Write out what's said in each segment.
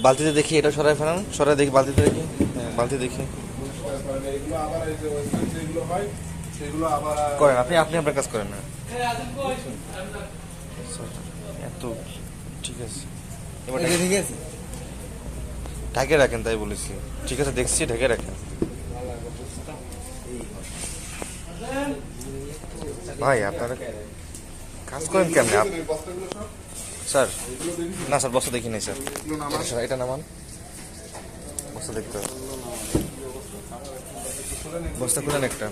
বালতিতে দেখি, এটা সরাই ফেলান, সরাই দেখি, বালতিতে দেখি, হ্যাঁ বালতি দেখি করেন আপনি, আপনি আপনার কাজ করেন না এত। ঠিক আছে, এবার ঠিক আছে, ঢেকে রাখেন, তাই বলেছি। ঠিক আছে, দেখছি, ঢেকে রাখেন ভাই। আপনারা কাজ করেন কেমনে স্যার? না স্যার, বস্তা দেখি নাই স্যার, এটা নামান, বস্তা দেখতে হবে, বস্তা খুলেন একটা।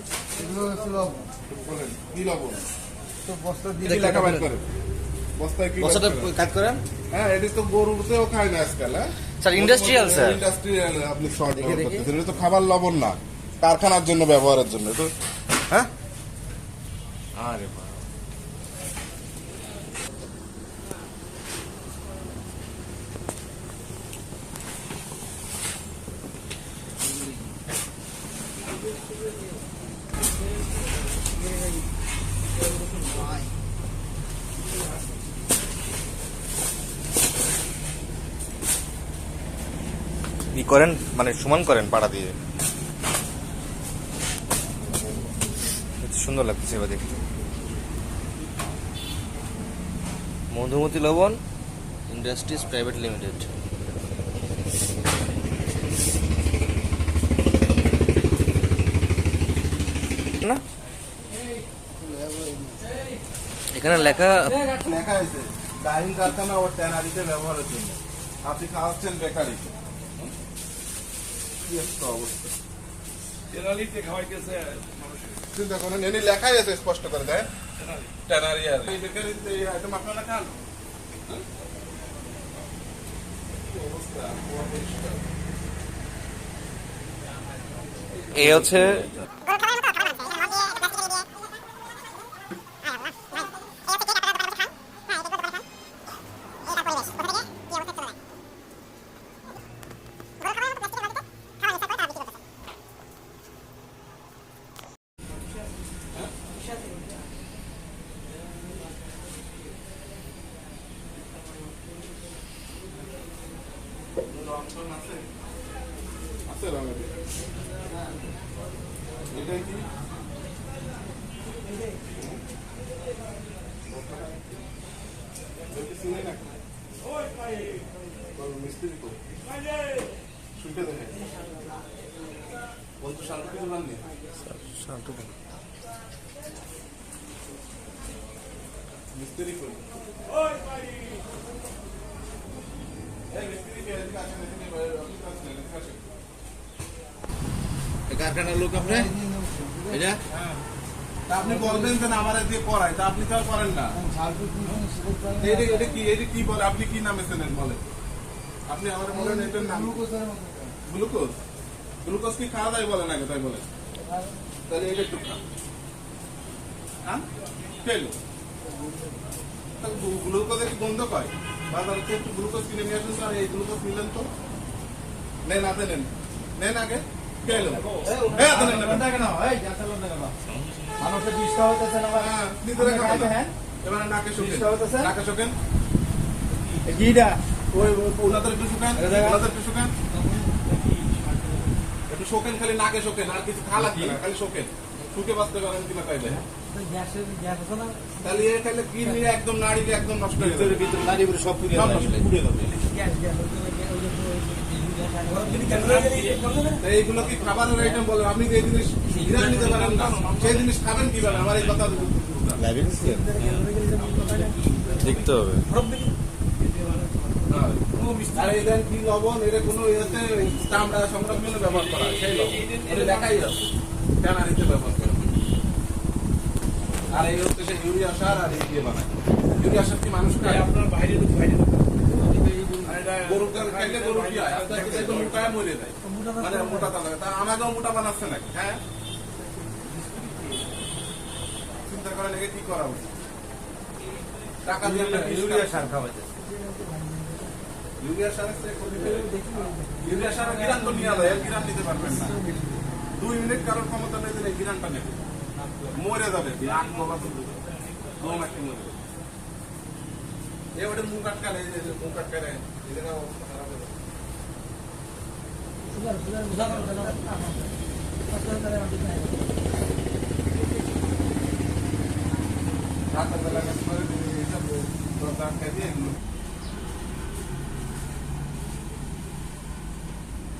বস্তাটা কাট করেন। হ্যাঁ, এটা তো গরুতেও খায় না আজকাল। হ্যাঁ স্যার, ইন্ডাস্ট্রিয়াল স্যার, ইন্ডাস্ট্রিয়াল আপনি শর্ট করতেছেন। এটা তো খাবার লবণ না, কারখানার জন্য ব্যবহারের জন্য তো। হ্যাঁ, আরে বাবা, ই করেন মানে সমান করেন পাড়া দিয়ে, সুন্দর লাগতেছে এবার দেখতে। মধুমতি লবণ ইন্ডাস্ট্রিজ প্রাইভেট লিমিটেড। না এখানে লেখা লেখা আছে ডাইনিং কারখানা ও ট্যানারিতে ব্যবহারের জন্য। আপনি খাওয়াচ্ছেন বেকারিতে। কি একটা অবস্থা, ট্যানারিতে খাওয়াইতেছে চিন্তা করেন। এনে লেখাই আছে স্পষ্ট করে দেয় ট্যানারি। আর এই বেকারিতে এই আইটেম আপনারা খান? কি অবস্থা, এ হচ্ছে আছে রঙের। এটাই কি শুনে না মিস্ত্রি তো শুনতে দেখে বলতো শান্ত কিছু বাননি। মিস্ত্রি করি কারখানার লোক আপনি, এটা আপনি বলবেন যে আমার দিয়ে করাই, তা আপনি তো আর করেন না। এটা কি বলে, আপনি কি নামে চেনেন বলেন? আপনি আমার বলেন এটার নাম গ্লুকোজ। গ্লুকোজ কি খাওয়া যায় বলেন আগে, তাই বলেন। তাহলে এটা একটু খান, হ্যাঁ খেলো। গ্লুকোজে কি গন্ধ পায়? বাজারে থেকে একটু গ্লুকোজ কিনে নিয়ে আসুন। আর এই গ্লুকোজ নিলেন তো, নেন হাতে নেন, নেন আগে খেলো। মানুষের বিষ্ঠা হতেছে না, এবারে নাকে শোকেন, নাকে শোকেন। কিটা ওই ওনাদের একটু শুকান, ওনাদের একটু শুকান, একটু শোকেন, খালি নাকে শোকেন, আর কিছু খা লাগবে না, খালি শোকেন। শুকে বাঁচতে পারেন কিনা তাইলে। তাহলে খাইলে কিডনি একদম, নাড়িতে একদম নষ্ট হয়ে যাবে, ভিতরে নাড়ি পুরো সব পুড়ে যাবে। এইগুলো কি খাবারের আইটেম বলেন? আপনি যে জিনিস বিরাট নিতে পারেন না, সেই জিনিস খাবেন কিভাবে? আমার এই কথা দেখতে হবে। আর এই দেন কি লবণ, এটা কোনো ইয়েতে চামড়া সংরক্ষণে ব্যবহার করা হয়, সেই লবণ এটা লেখাই আছে ট্যানারিতে ব্যবহার করা। আর এই হচ্ছে সে ইউরিয়া সার, আর এই দিয়ে বানায়। ইউরিয়া সার কি মানুষ খায়? আপনার বাইরে গরুর খাইলে গরু কি হয়? আস্তে আস্তে একদম মোটায় মরে যায়, মানে মোটা তালা। তা আমাকেও মোটা বানাচ্ছে নাকি? হ্যাঁ, চিন্তা করেন একে কি করা উচিত। টাকা দিয়ে ইউরিয়া সার খাওয়াইতে, ইউরিয়া সার ইউরিয়া সার গিরান তো নিয়ে যায়, গিরান নিতে পারবেন না। 2 মিনিট কারোর ক্ষমতা নেই দিলে গিরানটা নেবে, মরে যাবে। আগ বাবা দম একটা মরে যাবে। এ ওটা মুখ আটকালে, মুখ আটকালে এই জায়গা খারাপ হয়ে যাবে। রাতেরবেলা কাজ করে এইসব দরজা আটকায় দিয়ে এগুলো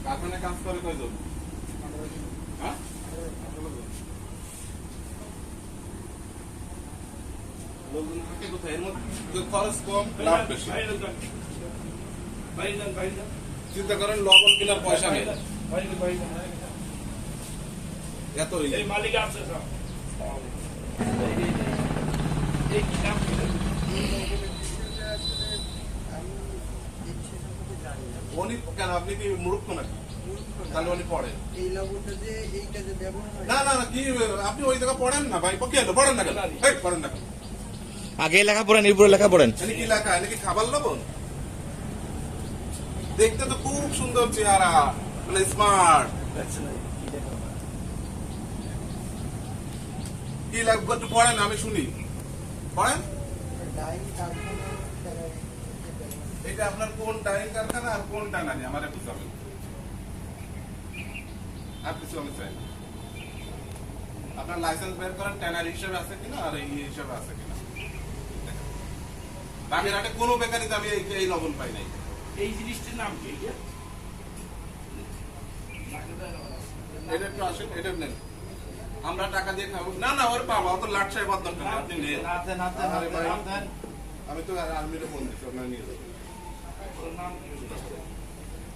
কারখানায় কাজ করে কয়জন? হ্যাঁ? লোকজন থাকে কোথায়? এর মধ্যে খরচ কম, লাভ বেশি। বাইরে যান, বাইরে যান, বাইরে যান, চিন্তা করেন লবণ কেনার পয়সা নেই, বাইরে, বাইরে যান। এত এই মালিক আছে সব। এই কি নাম কি? উনি কেন, আপনি কি মূর্খ নাকি? তাহলে উনি পড়েন এই লবণটা যে এই কাজে ব্যবহার হয় না না না, কি আপনি ওই জায়গা পড়েন না ভাই, কি হলো পড়েন না কেন? এই, পড়েন না কেন? আগে লেখা পড়েন, এরপরে লেখা পড়েন। এনে কি লেখা? এনে কি খাবার লবণ? দেখতে তো খুব সুন্দর চেহারা, মানে স্মার্ট। কি লাগবে একটু পড়েন, আমি শুনি। পড়েন। ডাইং কারখানা এটা আপনার কোন ডাইং কারখানা আর কোন টানানি আমার একটু জানেন। আর কিছু আমি চাই না। আপনার লাইসেন্স বের করেন, ট্যানার হিসেবে আছে কিনা আর এই হিসেবে আছে কিনা। বাগেরহাটে কোনো বেকারিতে আমি এই লবণ পাই নাই। এই জিনিসটির নাম কি? এটা একটু আসেন, এটা নেন, আমরা টাকা দিয়ে খাবো না। না ওর বাবা অত লাট সাহেব দরকার নেই, আপনি নেন। নাতে নাতে আরে ভাই, নাতে আমি তো আর্মিতে ফোন দিচ্ছি, আপনারা নিয়ে যাবেন।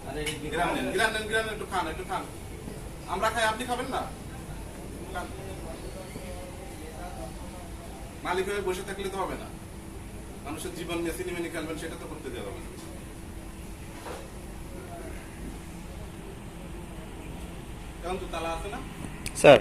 আরে এই কি গ্রাম নেন, গ্রাম নেন, গ্রাম নেন, একটু খান, একটু খান। আমরা খাই, আপনি খাবেন না? খান। মালিক হয়ে বসে থাকলে তো হবে না, মানুষের জীবন নিয়ে সিনেমিনি খেলবেন, সেটা তো করতে দেওয়া হবে না। এখন তো তালা আছে না? স্যার